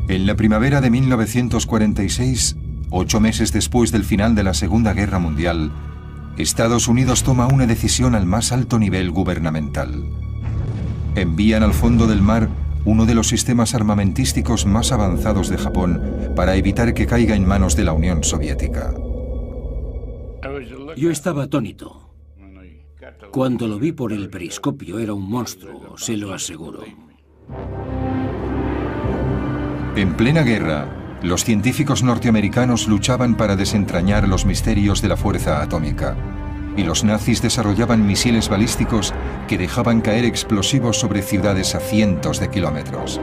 En la primavera de 1946, 8 meses después del final de la Segunda Guerra Mundial, Estados Unidos toma una decisión al más alto nivel gubernamental. Envían al fondo del mar uno de los sistemas armamentísticos más avanzados de Japón para evitar que caiga en manos de la Unión Soviética. Yo estaba atónito. Cuando lo vi por el periscopio era un monstruo, se lo aseguro. En plena guerra, los científicos norteamericanos luchaban para desentrañar los misterios de la fuerza atómica, y los nazis desarrollaban misiles balísticos que dejaban caer explosivos sobre ciudades a cientos de kilómetros.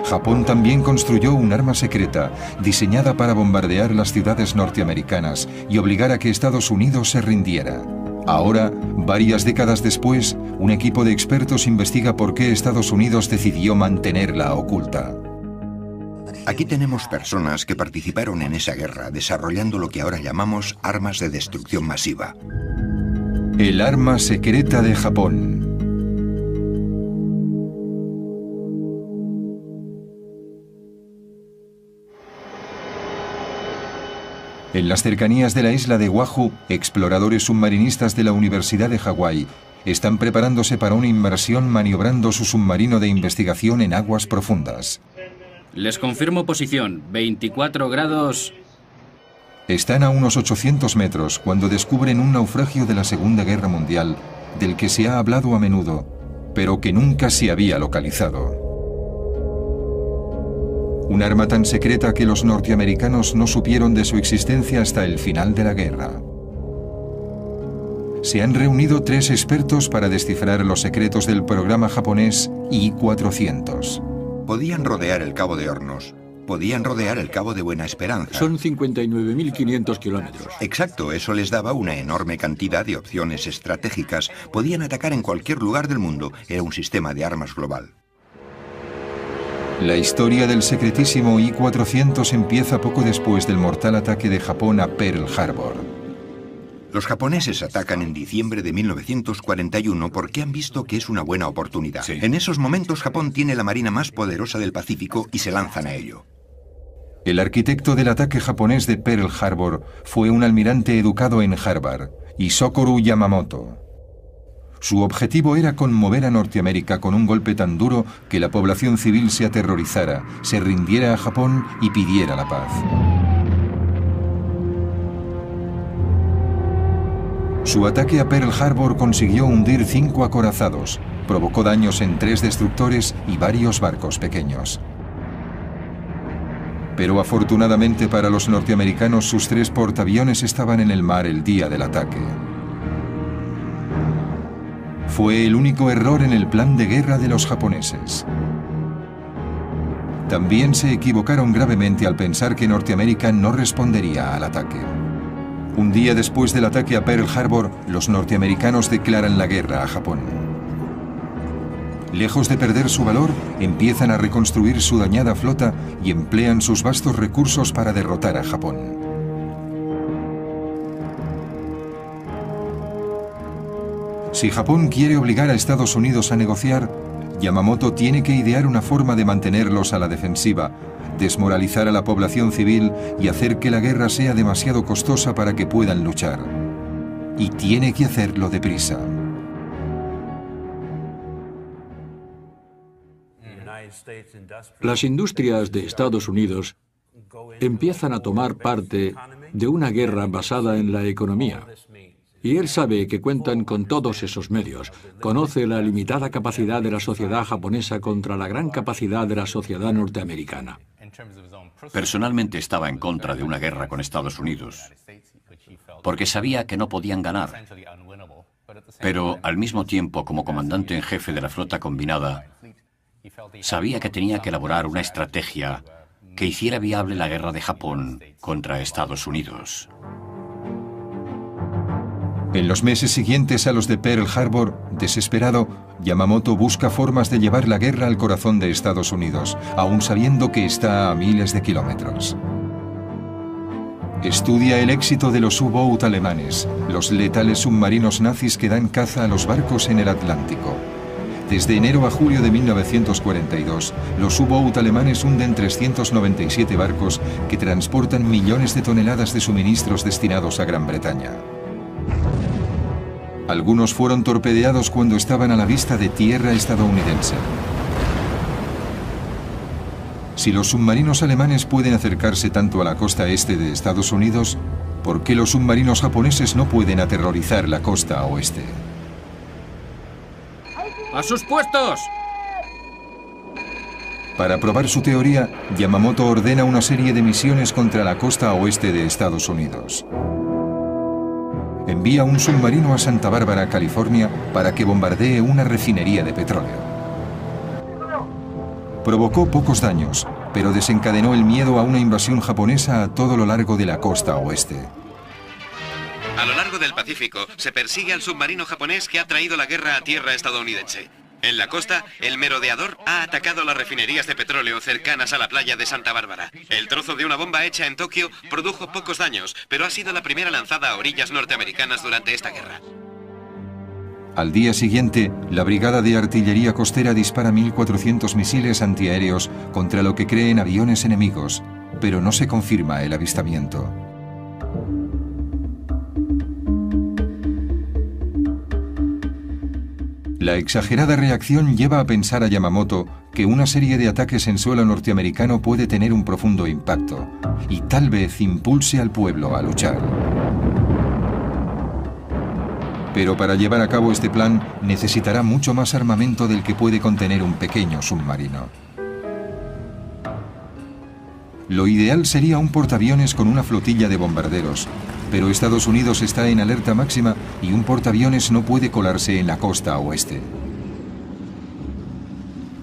Japón también construyó un arma secreta diseñada para bombardear las ciudades norteamericanas y obligar a que Estados Unidos se rindiera. Ahora, varias décadas después, un equipo de expertos investiga por qué Estados Unidos decidió mantenerla oculta. Aquí tenemos personas que participaron en esa guerra desarrollando lo que ahora llamamos armas de destrucción masiva. El arma secreta de Japón. En las cercanías de la isla de Oahu, exploradores submarinistas de la Universidad de Hawái están preparándose para una inmersión maniobrando su submarino de investigación en aguas profundas. Les confirmo posición, 24 grados... Están a unos 800 metros cuando descubren un naufragio de la Segunda Guerra Mundial del que se ha hablado a menudo, pero que nunca se había localizado. Un arma tan secreta que los norteamericanos no supieron de su existencia hasta el final de la guerra. Se han reunido 3 expertos para descifrar los secretos del programa japonés I-400. Podían rodear el Cabo de Hornos. Podían rodear el Cabo de Buena Esperanza. Son 59.500 kilómetros. Exacto, eso les daba una enorme cantidad de opciones estratégicas. Podían atacar en cualquier lugar del mundo. Era un sistema de armas global. La historia del secretísimo I-400 empieza poco después del mortal ataque de Japón a Pearl Harbor. Los japoneses atacan en diciembre de 1941 porque han visto que es una buena oportunidad. Sí. En esos momentos Japón tiene la marina más poderosa del Pacífico y se lanzan a ello. El arquitecto del ataque japonés de Pearl Harbor fue un almirante educado en Harvard, Isokoro Yamamoto. Su objetivo era conmover a Norteamérica con un golpe tan duro que la población civil se aterrorizara, se rindiera a Japón y pidiera la paz. Su ataque a Pearl Harbor consiguió hundir 5 acorazados, provocó daños en 3 destructores y varios barcos pequeños. Pero afortunadamente para los norteamericanos sus 3 portaaviones estaban en el mar el día del ataque. Fue el único error en el plan de guerra de los japoneses. También se equivocaron gravemente al pensar que Norteamérica no respondería al ataque. Un día después del ataque a Pearl Harbor, los norteamericanos declaran la guerra a Japón. Lejos de perder su valor, empiezan a reconstruir su dañada flota y emplean sus vastos recursos para derrotar a Japón. Si Japón quiere obligar a Estados Unidos a negociar, Yamamoto tiene que idear una forma de mantenerlos a la defensiva, desmoralizar a la población civil y hacer que la guerra sea demasiado costosa para que puedan luchar. Y tiene que hacerlo deprisa. Las industrias de Estados Unidos empiezan a tomar parte de una guerra basada en la economía. Y él sabe que cuentan con todos esos medios. Conoce la limitada capacidad de la sociedad japonesa contra la gran capacidad de la sociedad norteamericana. Personalmente estaba en contra de una guerra con Estados Unidos, porque sabía que no podían ganar. Pero al mismo tiempo, como comandante en jefe de la flota combinada, sabía que tenía que elaborar una estrategia que hiciera viable la guerra de Japón contra Estados Unidos. En los meses siguientes a los de Pearl Harbor, desesperado, Yamamoto busca formas de llevar la guerra al corazón de Estados Unidos, aun sabiendo que está a miles de kilómetros. Estudia el éxito de los U-boat alemanes, los letales submarinos nazis que dan caza a los barcos en el Atlántico. Desde enero a julio de 1942, los U-Boat alemanes hunden 397 barcos que transportan millones de toneladas de suministros destinados a Gran Bretaña. Algunos fueron torpedeados cuando estaban a la vista de tierra estadounidense. Si los submarinos alemanes pueden acercarse tanto a la costa este de Estados Unidos, ¿por qué los submarinos japoneses no pueden aterrorizar la costa oeste? ¡A sus puestos! Para probar su teoría, Yamamoto ordena una serie de misiones contra la costa oeste de Estados Unidos. Envía un submarino a Santa Bárbara, California, para que bombardee una refinería de petróleo. Provocó pocos daños, pero desencadenó el miedo a una invasión japonesa a todo lo largo de la costa oeste. A lo largo del Pacífico se persigue al submarino japonés que ha traído la guerra a tierra estadounidense. En la costa, el merodeador ha atacado las refinerías de petróleo cercanas a la playa de Santa Bárbara. El trozo de una bomba hecha en Tokio produjo pocos daños, pero ha sido la primera lanzada a orillas norteamericanas durante esta guerra. Al día siguiente, la Brigada de Artillería Costera dispara 1.400 misiles antiaéreos contra lo que creen aviones enemigos, pero no se confirma el avistamiento. La exagerada reacción lleva a pensar a Yamamoto que una serie de ataques en suelo norteamericano puede tener un profundo impacto y tal vez impulse al pueblo a luchar. Pero para llevar a cabo este plan necesitará mucho más armamento del que puede contener un pequeño submarino. Lo ideal sería un portaaviones con una flotilla de bombarderos, pero Estados Unidos está en alerta máxima y un portaaviones no puede colarse en la costa oeste.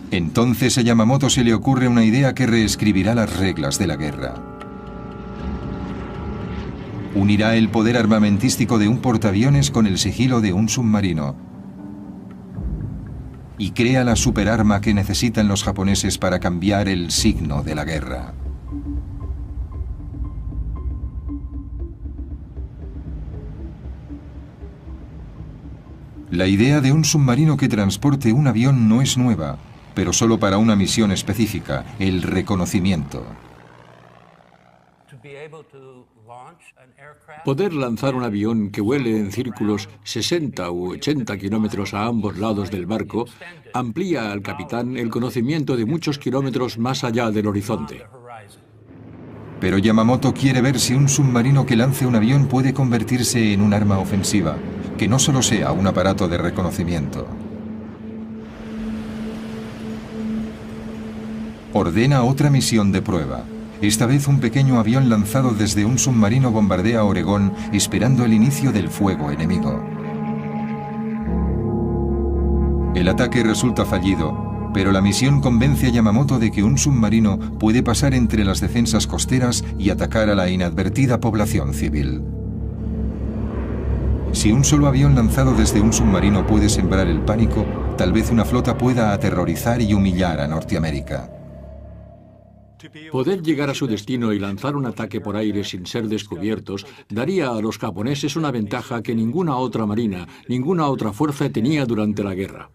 Entonces a Yamamoto se le ocurre una idea que reescribirá las reglas de la guerra. Unirá el poder armamentístico de un portaaviones con el sigilo de un submarino y crea la superarma que necesitan los japoneses para cambiar el signo de la guerra. La idea de un submarino que transporte un avión no es nueva, pero solo para una misión específica, el reconocimiento. Poder lanzar un avión que vuele en círculos 60 u 80 kilómetros a ambos lados del barco amplía al capitán el conocimiento de muchos kilómetros más allá del horizonte. Pero Yamamoto quiere ver si un submarino que lance un avión puede convertirse en un arma ofensiva, que no solo sea un aparato de reconocimiento. Ordena otra misión de prueba. Esta vez un pequeño avión lanzado desde un submarino bombardea Oregón esperando el inicio del fuego enemigo. El ataque resulta fallido, pero la misión convence a Yamamoto de que un submarino puede pasar entre las defensas costeras y atacar a la inadvertida población civil. Si un solo avión lanzado desde un submarino puede sembrar el pánico, tal vez una flota pueda aterrorizar y humillar a Norteamérica. Poder llegar a su destino y lanzar un ataque por aire sin ser descubiertos daría a los japoneses una ventaja que ninguna otra marina, ninguna otra fuerza tenía durante la guerra.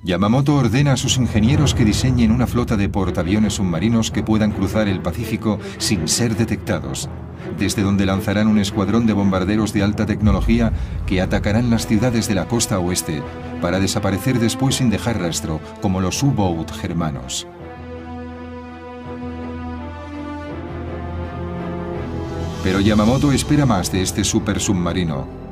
Yamamoto ordena a sus ingenieros que diseñen una flota de portaaviones submarinos que puedan cruzar el Pacífico sin ser detectados, desde donde lanzarán un escuadrón de bombarderos de alta tecnología que atacarán las ciudades de la costa oeste para desaparecer después sin dejar rastro, como los U-Boat germanos. Pero Yamamoto espera más de este supersubmarino.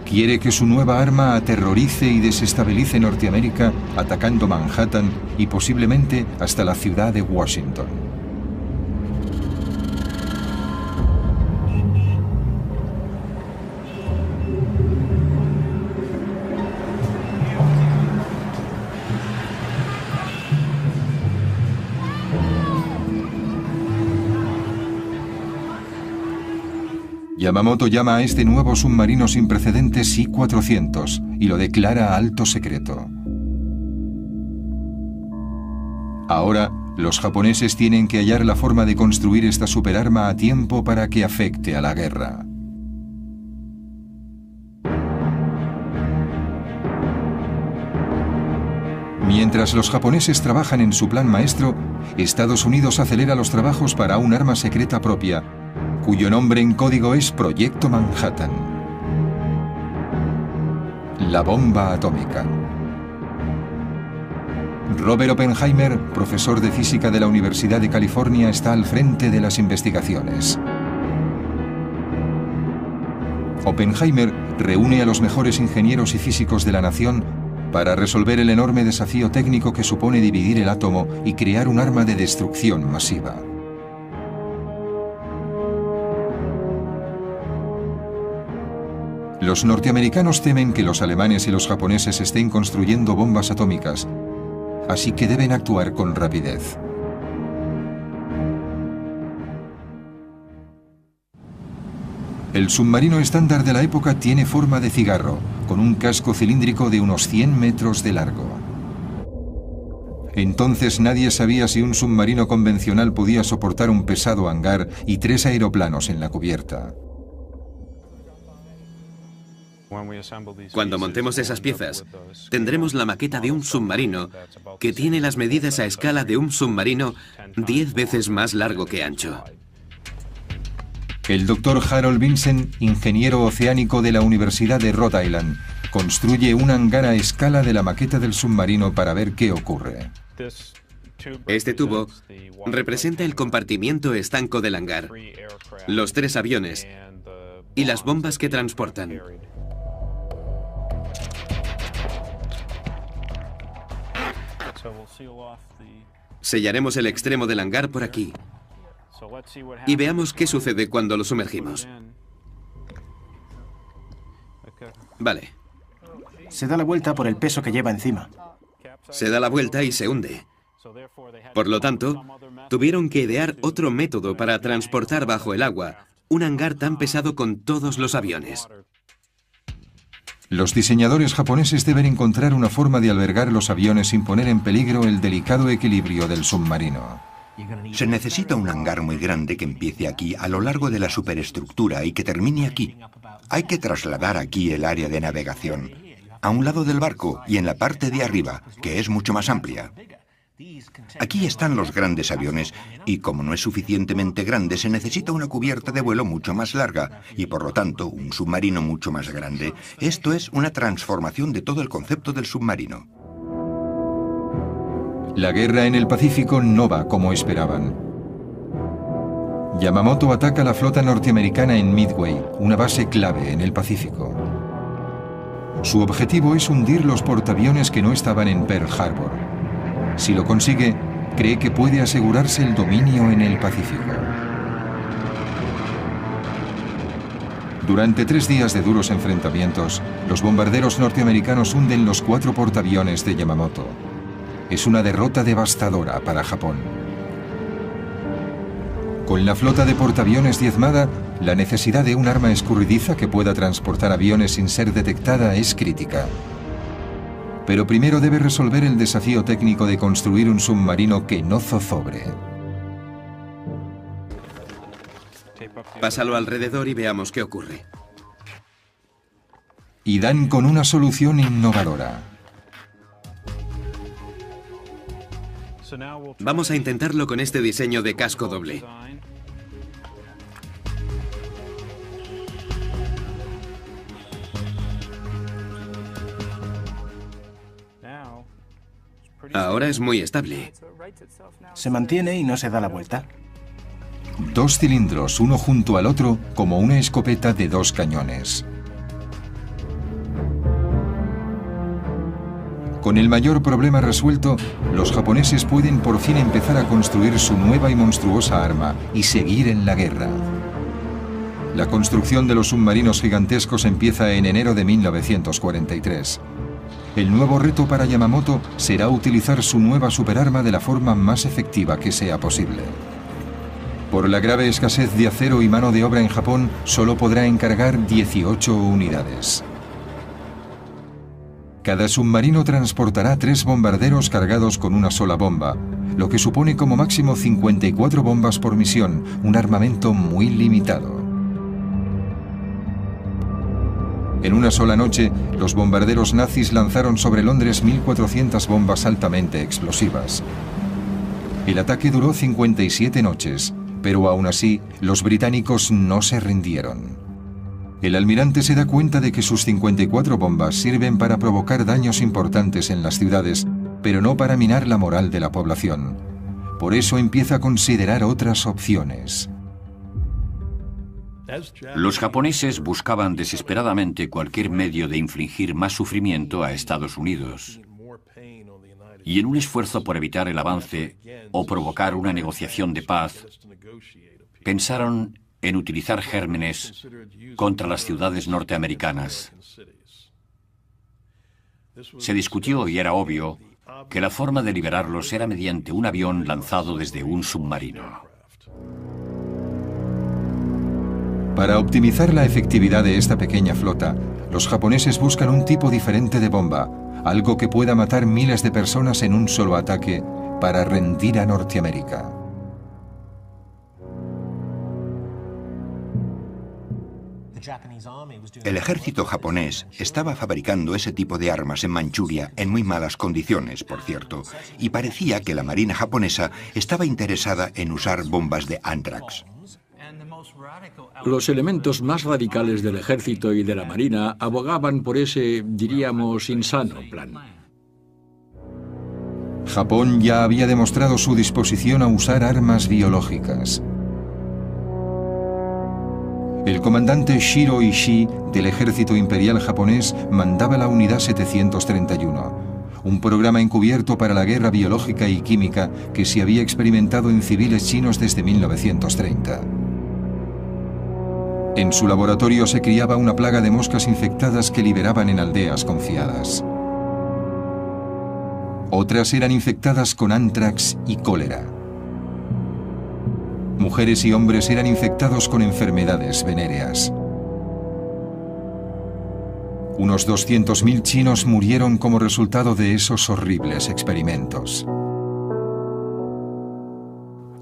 Quiere que su nueva arma aterrorice y desestabilice Norteamérica, atacando Manhattan y posiblemente hasta la ciudad de Washington. Yamamoto llama a este nuevo submarino sin precedentes I-400 y lo declara alto secreto. Ahora, los japoneses tienen que hallar la forma de construir esta superarma a tiempo para que afecte a la guerra. Mientras los japoneses trabajan en su plan maestro, Estados Unidos acelera los trabajos para un arma secreta propia, cuyo nombre en código es Proyecto Manhattan. La bomba atómica. Robert Oppenheimer, profesor de física de la Universidad de California, está al frente de las investigaciones. Oppenheimer reúne a los mejores ingenieros y físicos de la nación para resolver el enorme desafío técnico que supone dividir el átomo y crear un arma de destrucción masiva. Los norteamericanos temen que los alemanes y los japoneses estén construyendo bombas atómicas, así que deben actuar con rapidez. El submarino estándar de la época tiene forma de cigarro, con un casco cilíndrico de unos 100 metros de largo. Entonces nadie sabía si un submarino convencional podía soportar un pesado hangar y 3 aeroplanos en la cubierta. Cuando montemos esas piezas, tendremos la maqueta de un submarino que tiene las medidas a escala de un submarino 10 veces más largo que ancho. El doctor Harold Vincent, ingeniero oceánico de la Universidad de Rhode Island, construye un hangar a escala de la maqueta del submarino para ver qué ocurre. Este tubo representa el compartimiento estanco del hangar, los 3 aviones y las bombas que transportan. Sellaremos el extremo del hangar por aquí y veamos qué sucede cuando lo sumergimos. Vale. Se da la vuelta por el peso que lleva encima. Se da la vuelta y se hunde. Por lo tanto, tuvieron que idear otro método para transportar bajo el agua un hangar tan pesado con todos los aviones. Los diseñadores japoneses deben encontrar una forma de albergar los aviones sin poner en peligro el delicado equilibrio del submarino. Se necesita un hangar muy grande que empiece aquí a lo largo de la superestructura y que termine aquí. Hay que trasladar aquí el área de navegación, a un lado del barco y en la parte de arriba, que es mucho más amplia. Aquí están los grandes aviones y como no es suficientemente grande se necesita una cubierta de vuelo mucho más larga y por lo tanto un submarino mucho más grande. Esto es una transformación de todo el concepto del submarino. La guerra en el Pacífico no va como esperaban. Yamamoto ataca la flota norteamericana en Midway, una base clave en el Pacífico. Su objetivo es hundir los portaaviones que no estaban en Pearl Harbor. Si lo consigue, cree que puede asegurarse el dominio en el Pacífico. Durante 3 días de duros enfrentamientos, los bombarderos norteamericanos hunden los 4 portaaviones de Yamamoto. Es una derrota devastadora para Japón. Con la flota de portaaviones diezmada, la necesidad de un arma escurridiza que pueda transportar aviones sin ser detectada es crítica. Pero primero debe resolver el desafío técnico de construir un submarino que no zozobre. Pásalo alrededor y veamos qué ocurre. Y dan con una solución innovadora. Vamos a intentarlo con este diseño de casco doble. Ahora es muy estable. Se mantiene y no se da la vuelta. 2 cilindros, uno junto al otro, como una escopeta de 2 cañones. Con el mayor problema resuelto, los japoneses pueden por fin empezar a construir su nueva y monstruosa arma y seguir en la guerra. La construcción de los submarinos gigantescos empieza en enero de 1943. El nuevo reto para Yamamoto será utilizar su nueva superarma de la forma más efectiva que sea posible. Por la grave escasez de acero y mano de obra en Japón, solo podrá encargar 18 unidades. Cada submarino transportará 3 bombarderos cargados con una sola bomba, lo que supone como máximo 54 bombas por misión, un armamento muy limitado. En una sola noche, los bombarderos nazis lanzaron sobre Londres 1.400 bombas altamente explosivas. El ataque duró 57 noches, pero aún así, los británicos no se rindieron. El almirante se da cuenta de que sus 54 bombas sirven para provocar daños importantes en las ciudades, pero no para minar la moral de la población. Por eso empieza a considerar otras opciones. Los japoneses buscaban desesperadamente cualquier medio de infligir más sufrimiento a Estados Unidos. Y en un esfuerzo por evitar el avance o provocar una negociación de paz, pensaron en utilizar gérmenes contra las ciudades norteamericanas. Se discutió y era obvio que la forma de liberarlos era mediante un avión lanzado desde un submarino. Para optimizar la efectividad de esta pequeña flota, los japoneses buscan un tipo diferente de bomba, algo que pueda matar miles de personas en un solo ataque para rendir a Norteamérica. El ejército japonés estaba fabricando ese tipo de armas en Manchuria en muy malas condiciones, por cierto, y parecía que la marina japonesa estaba interesada en usar bombas de Anthrax. Los elementos más radicales del ejército y de la marina abogaban por ese, diríamos, insano plan. Japón ya había demostrado su disposición a usar armas biológicas. El comandante Shiro Ishii del ejército imperial japonés mandaba la unidad 731, un programa encubierto para la guerra biológica y química que se había experimentado en civiles chinos desde 1930. En su laboratorio se criaba una plaga de moscas infectadas que liberaban en aldeas confiadas. Otras eran infectadas con anthrax y cólera. Mujeres y hombres eran infectados con enfermedades venéreas. Unos 200.000 chinos murieron como resultado de esos horribles experimentos.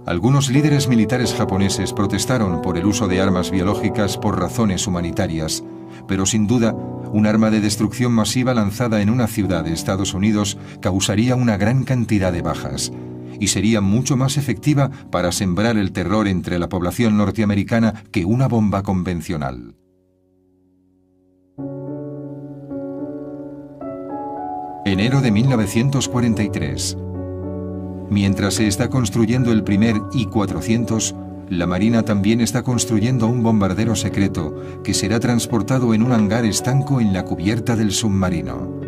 Algunos líderes militares japoneses protestaron por el uso de armas biológicas por razones humanitarias, pero sin duda, un arma de destrucción masiva lanzada en una ciudad de Estados Unidos causaría una gran cantidad de bajas y sería mucho más efectiva para sembrar el terror entre la población norteamericana que una bomba convencional. Enero de 1943. Mientras se está construyendo el primer I-400, la Marina también está construyendo un bombardero secreto que será transportado en un hangar estanco en la cubierta del submarino.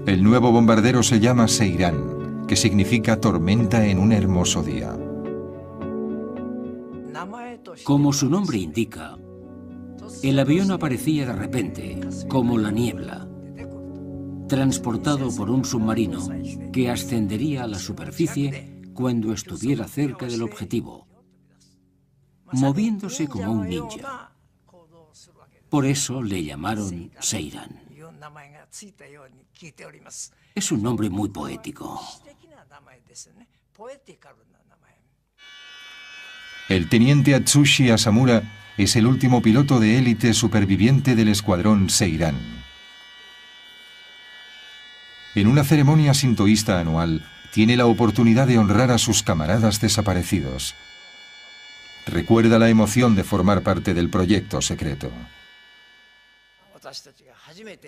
El nuevo bombardero se llama Seiran, que significa tormenta en un hermoso día. Como su nombre indica, el avión aparecía de repente, como la niebla, transportado por un submarino que ascendería a la superficie cuando estuviera cerca del objetivo, moviéndose como un ninja. Por eso le llamaron Seiran. Es un nombre muy poético. El teniente Atsushi Asamura es el último piloto de élite superviviente del escuadrón Seiran. En una ceremonia sintoísta anual, tiene la oportunidad de honrar a sus camaradas desaparecidos. Recuerda la emoción de formar parte del proyecto secreto.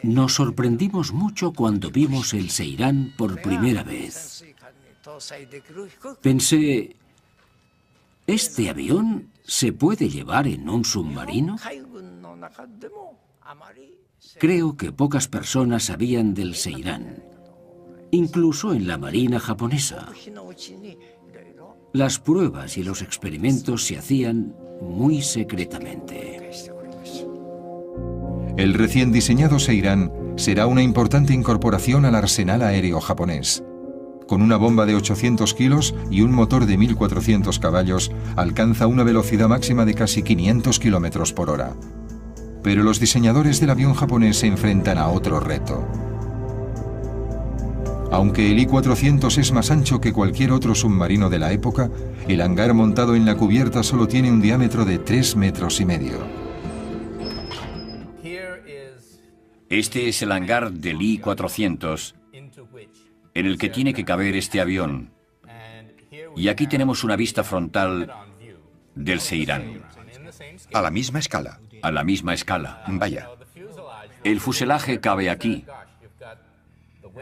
Nos sorprendimos mucho cuando vimos el Seiran por primera vez. Pensé, ¿este avión se puede llevar en un submarino? Creo que pocas personas sabían del Seiran, incluso en la Marina japonesa. Las pruebas y los experimentos se hacían muy secretamente. El recién diseñado Seiran será una importante incorporación al arsenal aéreo japonés. Con una bomba de 800 kilos y un motor de 1.400 caballos, alcanza una velocidad máxima de casi 500 kilómetros por hora. Pero los diseñadores del avión japonés se enfrentan a otro reto. Aunque el I-400 es más ancho que cualquier otro submarino de la época, el hangar montado en la cubierta solo tiene un diámetro de 3,5 metros. Este es el hangar del I-400 en el que tiene que caber este avión. Y aquí tenemos una vista frontal del Seirán. A la misma escala. A la misma escala. Vaya. El fuselaje cabe aquí,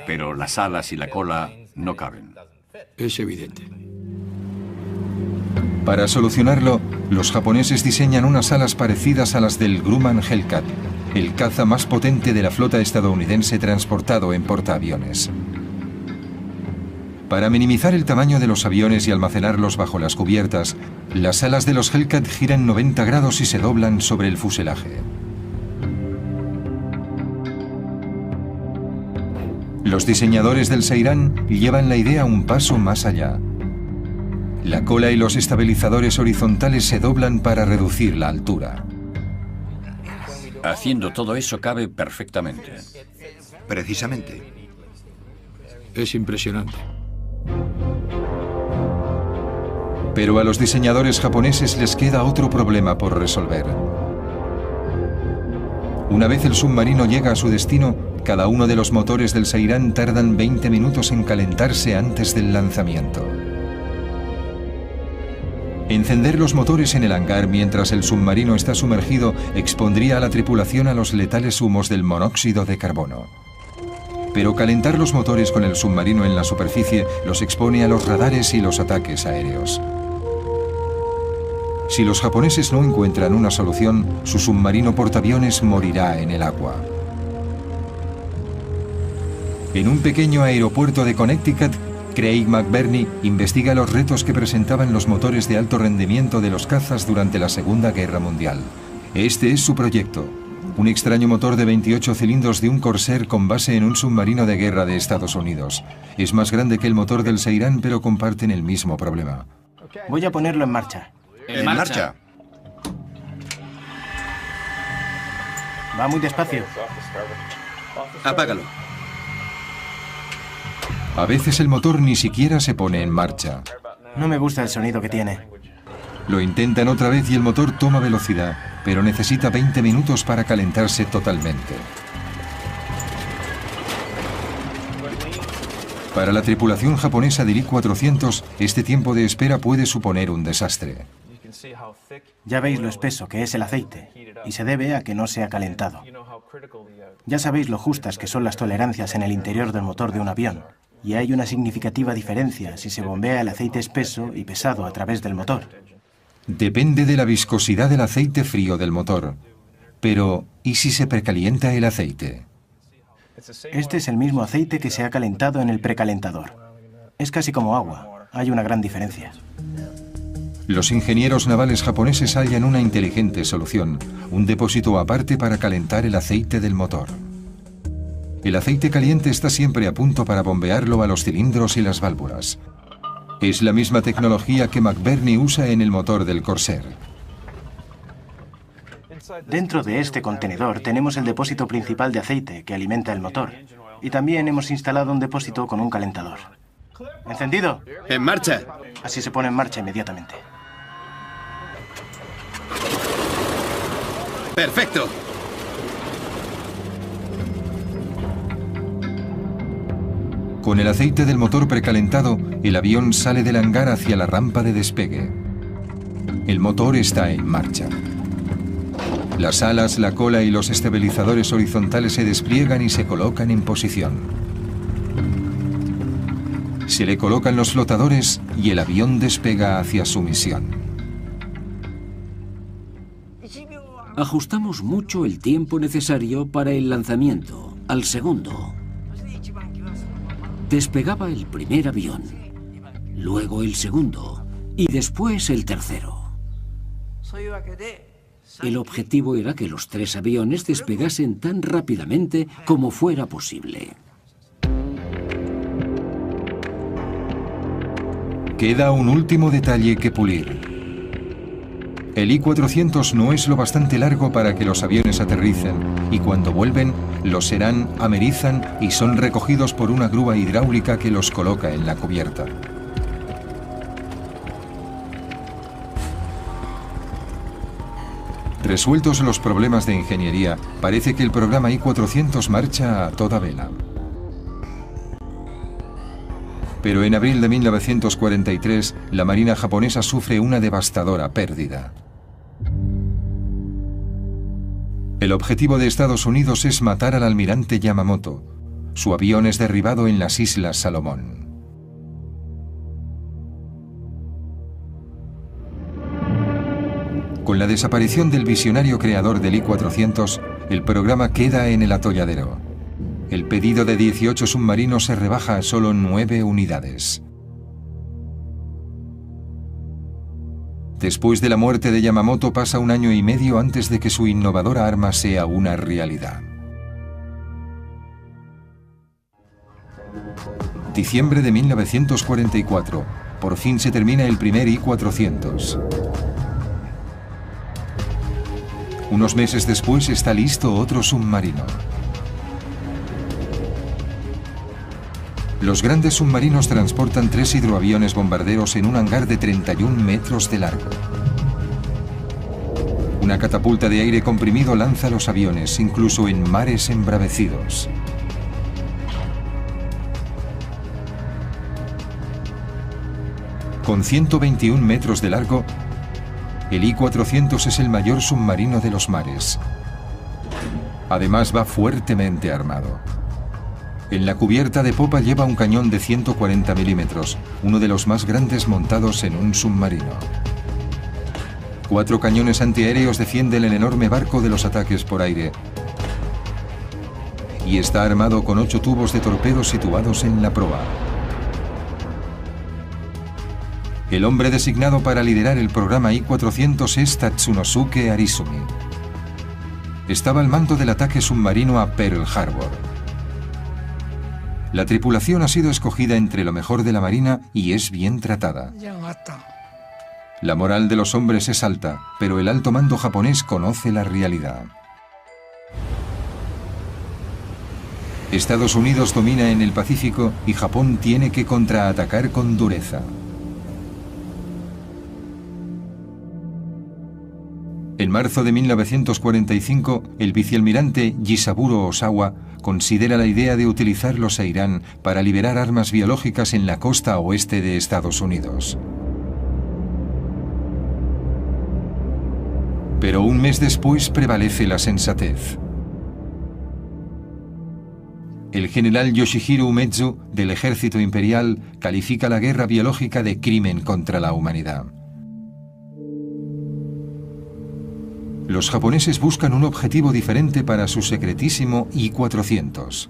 pero las alas y la cola no caben. Es evidente. Para solucionarlo, los japoneses diseñan unas alas parecidas a las del Grumman Hellcat, el caza más potente de la flota estadounidense transportado en portaaviones. Para minimizar el tamaño de los aviones y almacenarlos bajo las cubiertas, las alas de los Hellcat giran 90 grados y se doblan sobre el fuselaje. Los diseñadores del Seirán llevan la idea un paso más allá. La cola y los estabilizadores horizontales se doblan para reducir la altura. Haciendo todo eso cabe perfectamente. Precisamente. Es impresionante. Pero a los diseñadores japoneses les queda otro problema por resolver. Una vez el submarino llega a su destino, cada uno de los motores del Seirán tardan 20 minutos en calentarse antes del lanzamiento. Encender los motores en el hangar mientras el submarino está sumergido expondría a la tripulación a los letales humos del monóxido de carbono. Pero calentar los motores con el submarino en la superficie los expone a los radares y los ataques aéreos. Si los japoneses no encuentran una solución, su submarino portaaviones morirá en el agua. En un pequeño aeropuerto de Connecticut, Craig McBurney investiga los retos que presentaban los motores de alto rendimiento de los cazas durante la Segunda Guerra Mundial. Este es su proyecto, un extraño motor de 28 cilindros de un Corsair con base en un submarino de guerra de Estados Unidos. Es más grande que el motor del Seirán, pero comparten el mismo problema. Voy a ponerlo en marcha. En marcha. Va muy despacio. Apágalo. A veces el motor ni siquiera se pone en marcha. No me gusta el sonido que tiene. Lo intentan otra vez y el motor toma velocidad, pero necesita 20 minutos para calentarse totalmente. Para la tripulación japonesa del I-400, este tiempo de espera puede suponer un desastre. Ya veis lo espeso que es el aceite, y se debe a que no se ha calentado. Ya sabéis lo justas que son las tolerancias en el interior del motor de un avión, y hay una significativa diferencia si se bombea el aceite espeso y pesado a través del motor. Depende de la viscosidad del aceite frío del motor. Pero, ¿y si se precalienta el aceite? Este es el mismo aceite que se ha calentado en el precalentador. Es casi como agua. Hay una gran diferencia. Los ingenieros navales japoneses hallan una inteligente solución, un depósito aparte para calentar el aceite del motor. El aceite caliente está siempre a punto para bombearlo a los cilindros y las válvulas. Es la misma tecnología que McBurney usa en el motor del Corsair. Dentro de este contenedor tenemos el depósito principal de aceite que alimenta el motor. Y también hemos instalado un depósito con un calentador. ¿Encendido? ¡En marcha! Así se pone en marcha inmediatamente. ¡Perfecto! Con el aceite del motor precalentado, el avión sale del hangar hacia la rampa de despegue. El motor está en marcha. Las alas, la cola y los estabilizadores horizontales se despliegan y se colocan en posición. Se le colocan los flotadores y el avión despega hacia su misión. Ajustamos mucho el tiempo necesario para el lanzamiento, al segundo. Despegaba el primer avión, luego el segundo y después el tercero. El objetivo era que los tres aviones despegasen tan rápidamente como fuera posible. Queda un último detalle que pulir. El I-400 no es lo bastante largo para que los aviones aterricen, y cuando vuelven, los serán, amerizan y son recogidos por una grúa hidráulica que los coloca en la cubierta. Resueltos los problemas de ingeniería, parece que el programa I-400 marcha a toda vela. Pero en abril de 1943, la Marina japonesa sufre una devastadora pérdida. El objetivo de Estados Unidos es matar al almirante Yamamoto. Su avión es derribado en las Islas Salomón. Con la desaparición del visionario creador del I-400, el programa queda en el atolladero. El pedido de 18 submarinos se rebaja a solo 9 unidades. Después de la muerte de Yamamoto pasa un año y medio antes de que su innovadora arma sea una realidad. Diciembre de 1944. Por fin se termina el primer I-400. Unos meses después está listo otro submarino. Los grandes submarinos transportan 3 hidroaviones bombarderos en un hangar de 31 metros de largo. Una catapulta de aire comprimido lanza los aviones, incluso en mares embravecidos. Con 121 metros de largo, el I-400 es el mayor submarino de los mares. Además, va fuertemente armado. En la cubierta de popa lleva un cañón de 140 milímetros, uno de los más grandes montados en un submarino. 4 cañones antiaéreos defienden el enorme barco de los ataques por aire. Y está armado con 8 tubos de torpedos situados en la proa. El hombre designado para liderar el programa I-400 es Tatsunosuke Arizumi. Estaba al mando del ataque submarino a Pearl Harbor. La tripulación ha sido escogida entre lo mejor de la Marina y es bien tratada. La moral de los hombres es alta, pero el alto mando japonés conoce la realidad. Estados Unidos domina en el Pacífico y Japón tiene que contraatacar con dureza. En marzo de 1945, el vicealmirante Jisaburo Osawa considera la idea de utilizar los Seirán para liberar armas biológicas en la costa oeste de Estados Unidos. Pero un mes después prevalece la sensatez. El general Yoshihiro Umezu, del ejército imperial, califica la guerra biológica de crimen contra la humanidad. Los japoneses buscan un objetivo diferente para su secretísimo I-400.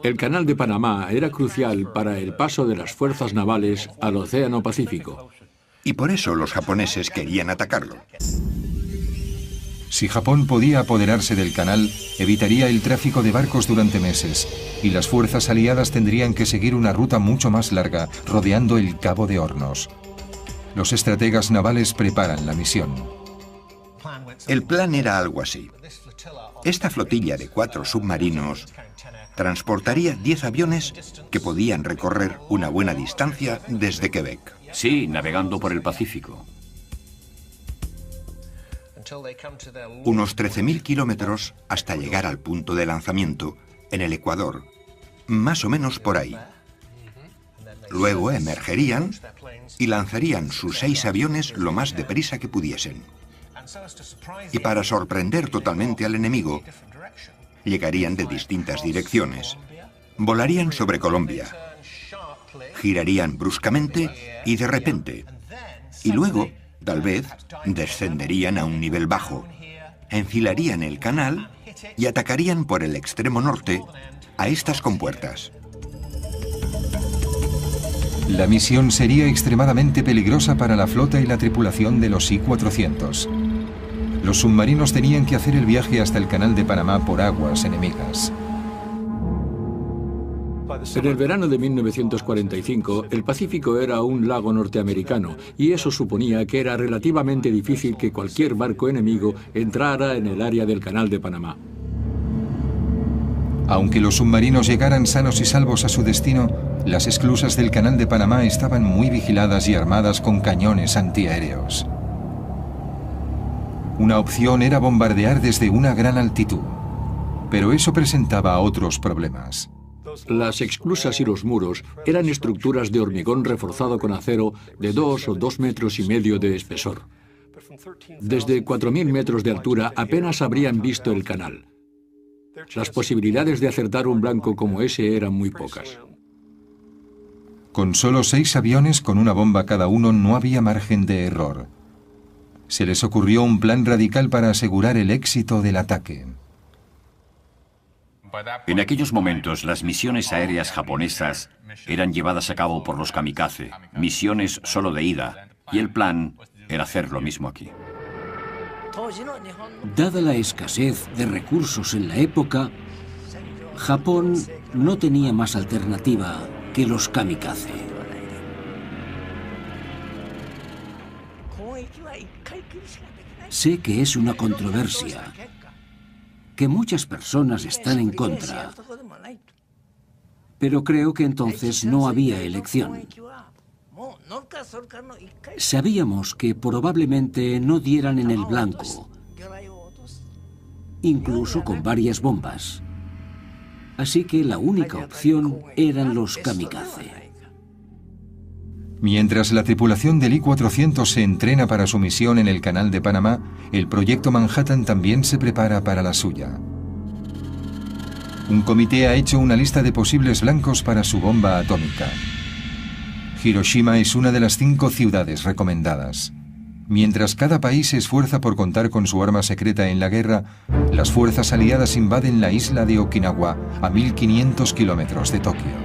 El Canal de Panamá era crucial para el paso de las fuerzas navales al Océano Pacífico. Y por eso los japoneses querían atacarlo. Si Japón podía apoderarse del canal, evitaría el tráfico de barcos durante meses, y las fuerzas aliadas tendrían que seguir una ruta mucho más larga, rodeando el Cabo de Hornos. Los estrategas navales preparan la misión. El plan era algo así. Esta flotilla de 4 submarinos transportaría 10 aviones que podían recorrer una buena distancia desde Quebec. Sí, navegando por el Pacífico. Unos 13.000 kilómetros hasta llegar al punto de lanzamiento, en el Ecuador, más o menos por ahí. Luego emergerían y lanzarían sus 6 aviones lo más deprisa que pudiesen. Y para sorprender totalmente al enemigo, llegarían de distintas direcciones. Volarían sobre Colombia, girarían bruscamente y de repente, y luego, tal vez, descenderían a un nivel bajo, enfilarían el canal y atacarían por el extremo norte a estas compuertas. La misión sería extremadamente peligrosa para la flota y la tripulación de los I-400. Los submarinos tenían que hacer el viaje hasta el Canal de Panamá por aguas enemigas. En el verano de 1945, el Pacífico era un lago norteamericano y eso suponía que era relativamente difícil que cualquier barco enemigo entrara en el área del Canal de Panamá. Aunque los submarinos llegaran sanos y salvos a su destino, las esclusas del Canal de Panamá estaban muy vigiladas y armadas con cañones antiaéreos. Una opción era bombardear desde una gran altitud, pero eso presentaba otros problemas. Las esclusas y los muros eran estructuras de hormigón reforzado con acero de 2 o 2,5 metros de espesor. Desde 4.000 metros de altura apenas habrían visto el canal. Las posibilidades de acertar un blanco como ese eran muy pocas. Con solo 6 aviones con una bomba cada uno no había margen de error. Se les ocurrió un plan radical para asegurar el éxito del ataque. En aquellos momentos, las misiones aéreas japonesas eran llevadas a cabo por los kamikaze, misiones solo de ida, y el plan era hacer lo mismo aquí. Dada la escasez de recursos en la época, Japón no tenía más alternativa que los kamikaze. Sé que es una controversia, que muchas personas están en contra, pero creo que entonces no había elección. Sabíamos que probablemente no dieran en el blanco, incluso con varias bombas. Así que la única opción eran los kamikaze. Mientras la tripulación del I-400 se entrena para su misión en el Canal de Panamá, el proyecto Manhattan también se prepara para la suya. Un comité ha hecho una lista de posibles blancos para su bomba atómica. Hiroshima es una de las 5 ciudades recomendadas. Mientras cada país se esfuerza por contar con su arma secreta en la guerra, las fuerzas aliadas invaden la isla de Okinawa, a 1.500 kilómetros de Tokio.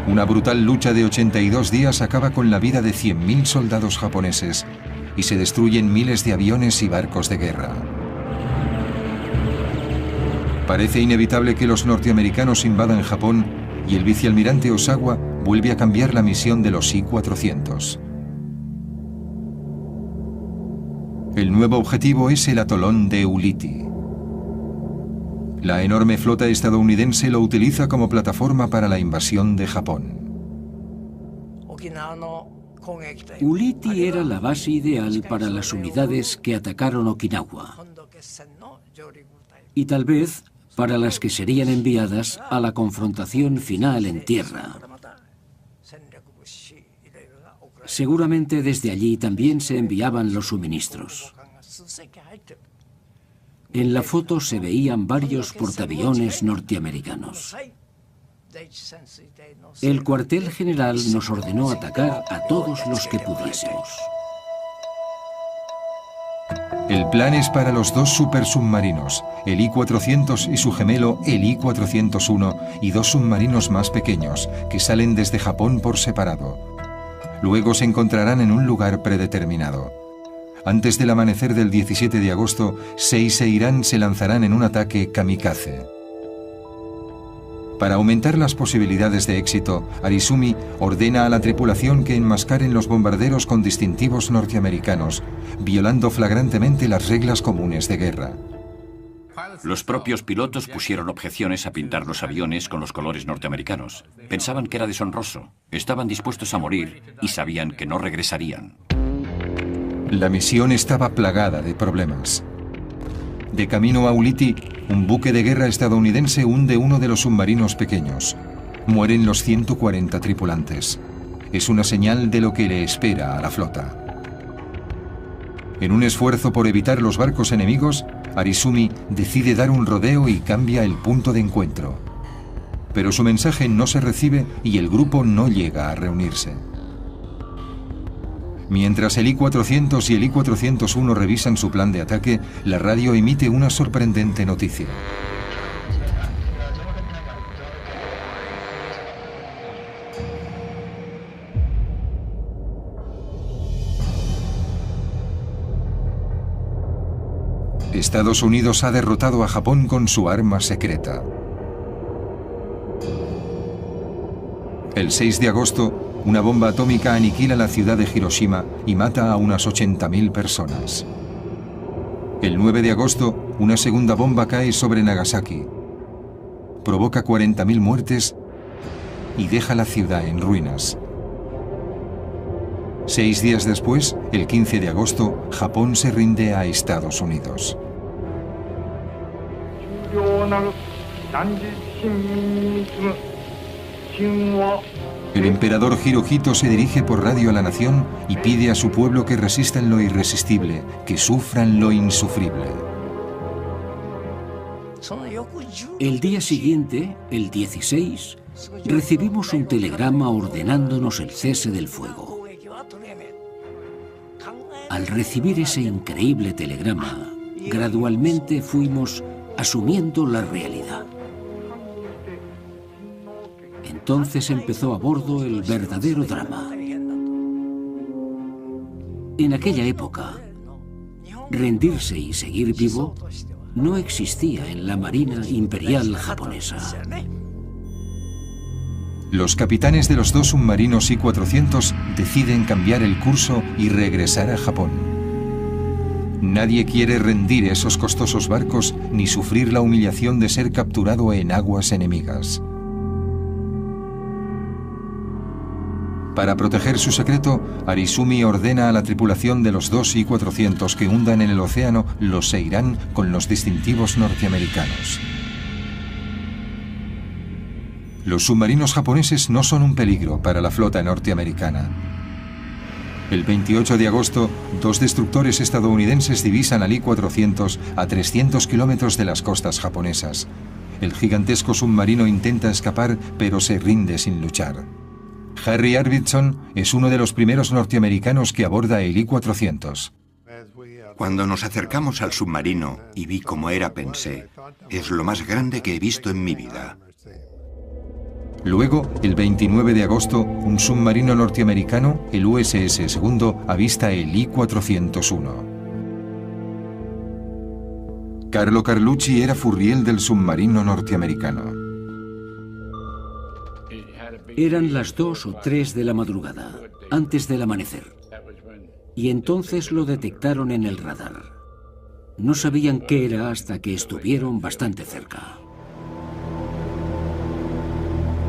Una brutal lucha de 82 días acaba con la vida de 100.000 soldados japoneses y se destruyen miles de aviones y barcos de guerra. Parece inevitable que los norteamericanos invadan Japón y el vicealmirante Osawa vuelve a cambiar la misión de los I-400. El nuevo objetivo es el atolón de Ulithi. La enorme flota estadounidense lo utiliza como plataforma para la invasión de Japón. Ulithi era la base ideal para las unidades que atacaron Okinawa y tal vez para las que serían enviadas a la confrontación final en tierra. Seguramente desde allí también se enviaban los suministros. En la foto se veían varios portaaviones norteamericanos. El cuartel general nos ordenó atacar a todos los que pudiésemos. El plan es para los 2 supersubmarinos, el I-400 y su gemelo, el I-401, y 2 submarinos más pequeños, que salen desde Japón por separado. Luego se encontrarán en un lugar predeterminado. Antes del amanecer del 17 de agosto, Seize e Irán se lanzarán en un ataque kamikaze. Para aumentar las posibilidades de éxito, Arizumi ordena a la tripulación que enmascaren los bombarderos con distintivos norteamericanos, violando flagrantemente las reglas comunes de guerra. Los propios pilotos pusieron objeciones a pintar los aviones con los colores norteamericanos. Pensaban que era deshonroso, estaban dispuestos a morir y sabían que no regresarían. La misión estaba plagada de problemas. De camino a Ulithi, un buque de guerra estadounidense hunde uno de los submarinos pequeños. Mueren los 140 tripulantes. Es una señal de lo que le espera a la flota. En un esfuerzo por evitar los barcos enemigos, Arizumi decide dar un rodeo y cambia el punto de encuentro. Pero su mensaje no se recibe y el grupo no llega a reunirse. Mientras el I-400 y el I-401 revisan su plan de ataque, la radio emite una sorprendente noticia. Estados Unidos ha derrotado a Japón con su arma secreta. El 6 de agosto, una bomba atómica aniquila la ciudad de Hiroshima y mata a unas 80.000 personas. El 9 de agosto, una segunda bomba cae sobre Nagasaki. Provoca 40.000 muertes y deja la ciudad en ruinas. 6 días después, el 15 de agosto, Japón se rinde a Estados Unidos. El emperador Hirohito se dirige por radio a la nación y pide a su pueblo que resistan lo irresistible, que sufran lo insufrible. El día siguiente, el 16, recibimos un telegrama ordenándonos el cese del fuego. Al recibir ese increíble telegrama, gradualmente fuimos asumiendo la realidad. Entonces empezó a bordo el verdadero drama. En aquella época, rendirse y seguir vivo no existía en la Marina Imperial japonesa. Los capitanes de los 2 submarinos I-400 deciden cambiar el curso y regresar a Japón. Nadie quiere rendir esos costosos barcos ni sufrir la humillación de ser capturado en aguas enemigas. Para proteger su secreto, Arizumi ordena a la tripulación de los 2 I-400 que hundan en el océano los Seiran con los distintivos norteamericanos. Los submarinos japoneses no son un peligro para la flota norteamericana. El 28 de agosto, 2 destructores estadounidenses divisan al I-400 a 300 kilómetros de las costas japonesas. El gigantesco submarino intenta escapar, pero se rinde sin luchar. Harry Arvidsson es uno de los primeros norteamericanos que aborda el I-400. Cuando nos acercamos al submarino y vi cómo era, pensé, es lo más grande que he visto en mi vida. Luego, el 29 de agosto, un submarino norteamericano, el USS Segundo, avista el I-401. Carlo Carlucci era furriel del submarino norteamericano. Eran las 2 o 3 de la madrugada, antes del amanecer. Y entonces lo detectaron en el radar. No sabían qué era hasta que estuvieron bastante cerca.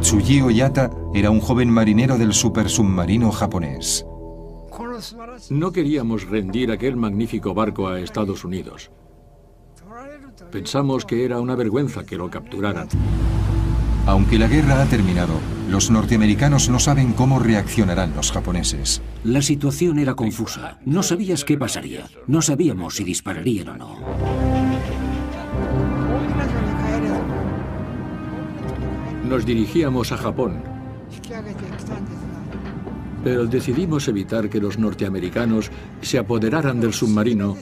Tsuji Oyata era un joven marinero del supersubmarino japonés. No queríamos rendir aquel magnífico barco a Estados Unidos. Pensamos que era una vergüenza que lo capturaran. Aunque la guerra ha terminado, los norteamericanos no saben cómo reaccionarán los japoneses. La situación era confusa. No sabías qué pasaría. No sabíamos si dispararían o no. Nos dirigíamos a Japón, pero decidimos evitar que los norteamericanos se apoderaran del submarino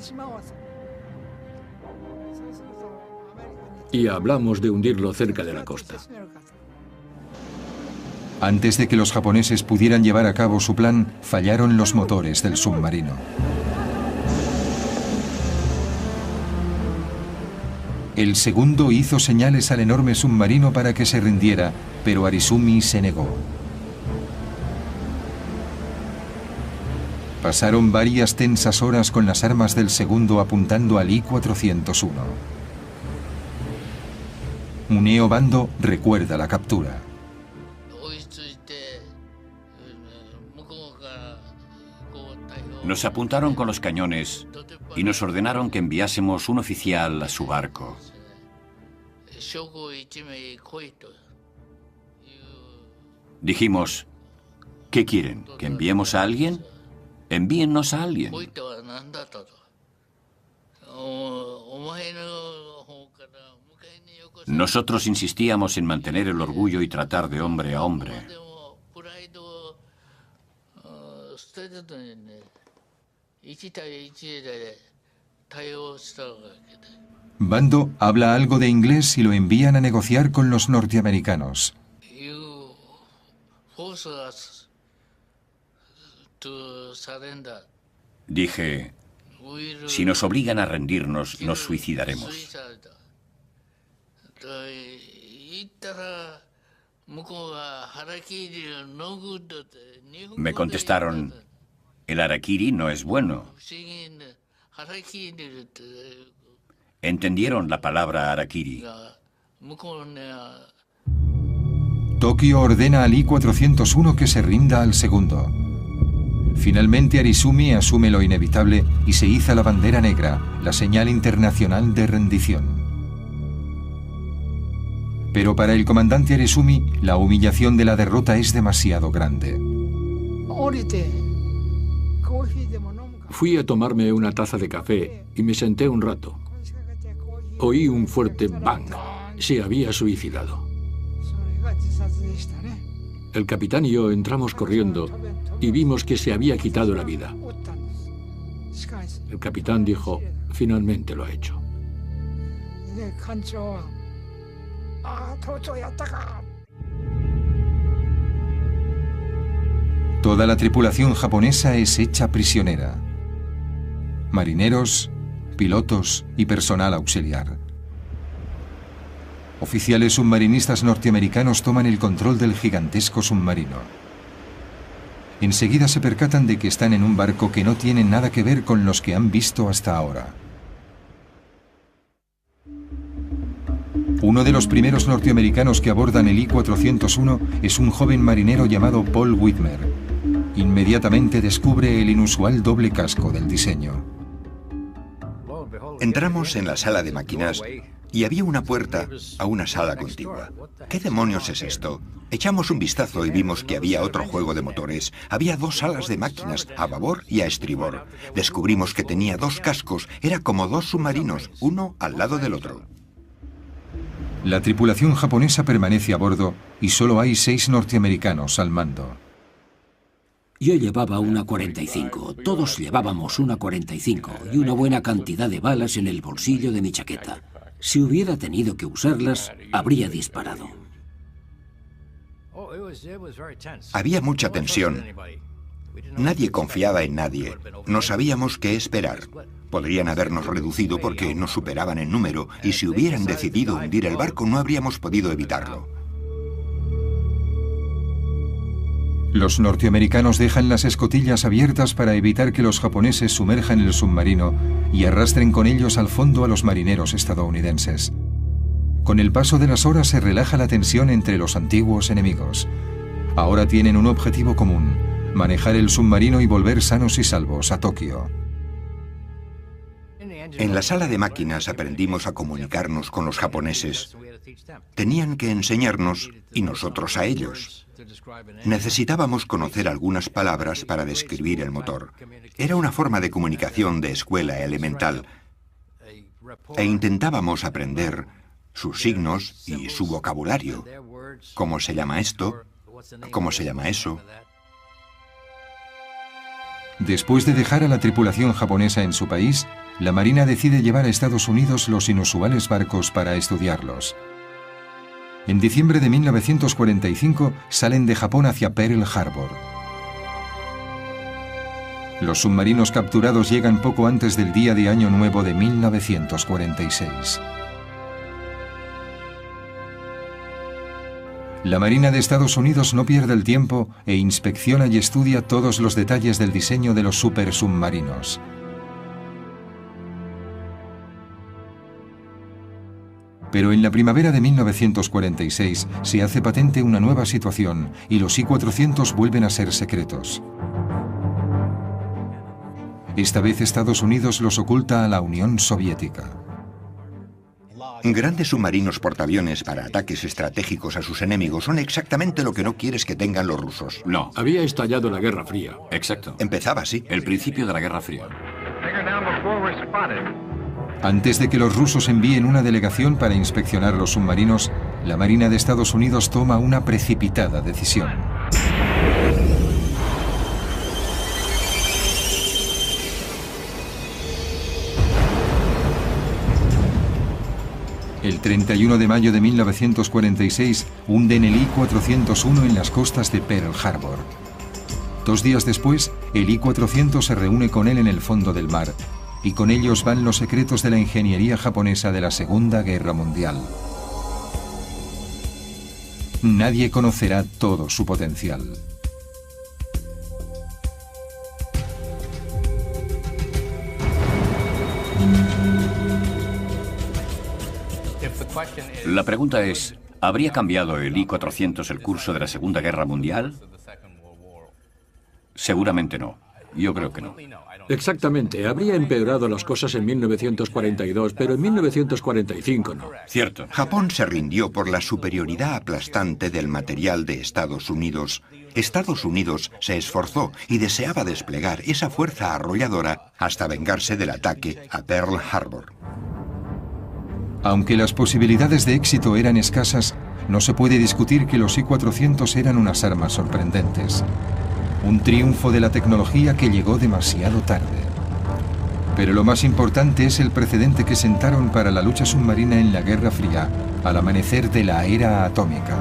y hablamos de hundirlo cerca de la costa. Antes de que los japoneses pudieran llevar a cabo su plan, fallaron los motores del submarino. El Segundo hizo señales al enorme submarino para que se rindiera, pero Arizumi se negó. Pasaron varias tensas horas con las armas del Segundo apuntando al I-401. Muneo Bando recuerda la captura. Nos apuntaron con los cañones y nos ordenaron que enviásemos un oficial a su barco. Dijimos, ¿qué quieren? ¿Que enviemos a alguien? Envíennos a alguien. Nosotros insistíamos en mantener el orgullo y tratar de hombre a hombre. Bando habla algo de inglés y lo envían a negociar con los norteamericanos. Dije, si nos obligan a rendirnos, nos suicidaremos. Me contestaron, el harakiri no es bueno. Entendieron la palabra harakiri. Tokio ordena al I-401 que se rinda al Segundo. Finalmente Arizumi asume lo inevitable y se iza la bandera negra, la señal internacional de rendición. Pero para el comandante Arizumi, la humillación de la derrota es demasiado grande. Fui a tomarme una taza de café y me senté un rato. Oí un fuerte bang. Se había suicidado. El capitán y yo entramos corriendo y vimos que se había quitado la vida. El capitán dijo, finalmente lo ha hecho. Toda la tripulación japonesa es hecha prisionera. Marineros, pilotos y personal auxiliar. Oficiales submarinistas norteamericanos toman el control del gigantesco submarino. Enseguida se percatan de que están en un barco que no tiene nada que ver con los que han visto hasta ahora. Uno de los primeros norteamericanos que abordan el I-401 es un joven marinero llamado Paul Whitmer. Inmediatamente descubre el inusual doble casco del diseño. Entramos en la sala de máquinas y había una puerta a una sala contigua. ¿Qué demonios es esto? Echamos un vistazo y vimos que había otro juego de motores. Había dos salas de máquinas, a babor y a estribor. Descubrimos que tenía dos cascos. Era como dos submarinos, uno al lado del otro. La tripulación japonesa permanece a bordo y solo hay 6 norteamericanos al mando. Yo llevaba una 45, todos llevábamos una 45 y una buena cantidad de balas en el bolsillo de mi chaqueta. Si hubiera tenido que usarlas, habría disparado. Había mucha tensión. Nadie confiaba en nadie. No sabíamos qué esperar. Podrían habernos reducido porque nos superaban en número y si hubieran decidido hundir el barco no habríamos podido evitarlo. Los norteamericanos dejan las escotillas abiertas para evitar que los japoneses sumerjan el submarino y arrastren con ellos al fondo a los marineros estadounidenses. Con el paso de las horas se relaja la tensión entre los antiguos enemigos. Ahora tienen un objetivo común: manejar el submarino y volver sanos y salvos a Tokio. En la sala de máquinas aprendimos a comunicarnos con los japoneses. Tenían que enseñarnos y nosotros a ellos. Necesitábamos conocer algunas palabras para describir el motor. Era una forma de comunicación de escuela elemental. E intentábamos aprender sus signos y su vocabulario. ¿Cómo se llama esto? ¿Cómo se llama eso? Después de dejar a la tripulación japonesa en su país, la Marina decide llevar a Estados Unidos los inusuales barcos para estudiarlos. En diciembre de 1945 salen de Japón hacia Pearl Harbor. Los submarinos capturados llegan poco antes del día de Año Nuevo de 1946. La Marina de Estados Unidos no pierde el tiempo e inspecciona y estudia todos los detalles del diseño de los supersubmarinos. Pero en la primavera de 1946 se hace patente una nueva situación y los I-400 vuelven a ser secretos. Esta vez Estados Unidos los oculta a la Unión Soviética. Grandes submarinos portaaviones para ataques estratégicos a sus enemigos son exactamente lo que no quieres que tengan los rusos. No. Había estallado la Guerra Fría. Exacto. Empezaba así. El principio de la Guerra Fría. Antes de que los rusos envíen una delegación para inspeccionar los submarinos, la Marina de Estados Unidos toma una precipitada decisión. El 31 de mayo de 1946 hunden el I-401 en las costas de Pearl Harbor. 2 días después, el I-400 se reúne con él en el fondo del mar, y con ellos van los secretos de la ingeniería japonesa de la Segunda Guerra Mundial. Nadie conocerá todo su potencial. La pregunta es, ¿habría cambiado el I-400 el curso de la Segunda Guerra Mundial? Seguramente no. Yo creo que no. Exactamente. Habría empeorado las cosas en 1942, pero en 1945 no. Cierto. Japón se rindió por la superioridad aplastante del material de Estados Unidos. Estados Unidos se esforzó y deseaba desplegar esa fuerza arrolladora hasta vengarse del ataque a Pearl Harbor. Aunque las posibilidades de éxito eran escasas, no se puede discutir que los I-400 eran unas armas sorprendentes. Un triunfo de la tecnología que llegó demasiado tarde. Pero lo más importante es el precedente que sentaron para la lucha submarina en la Guerra Fría, al amanecer de la era atómica.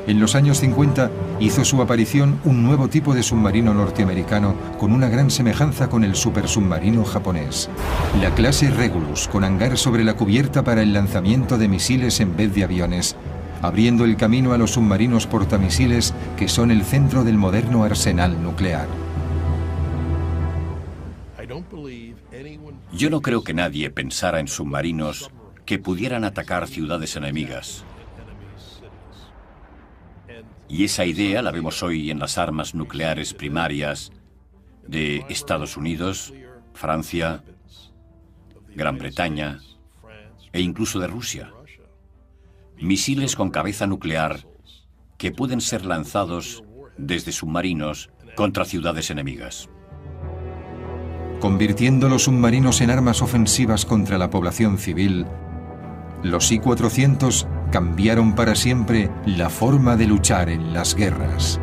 En los años 50 hizo su aparición un nuevo tipo de submarino norteamericano con una gran semejanza con el supersubmarino japonés. La clase Regulus, con hangar sobre la cubierta para el lanzamiento de misiles en vez de aviones, abriendo el camino a los submarinos portamisiles que son el centro del moderno arsenal nuclear. Yo no creo que nadie pensara en submarinos que pudieran atacar ciudades enemigas. Y esa idea la vemos hoy en las armas nucleares primarias de Estados Unidos, Francia, Gran Bretaña e incluso de Rusia. Misiles con cabeza nuclear que pueden ser lanzados desde submarinos contra ciudades enemigas. Convirtiendo los submarinos en armas ofensivas contra la población civil, los I-400 cambiaron para siempre la forma de luchar en las guerras.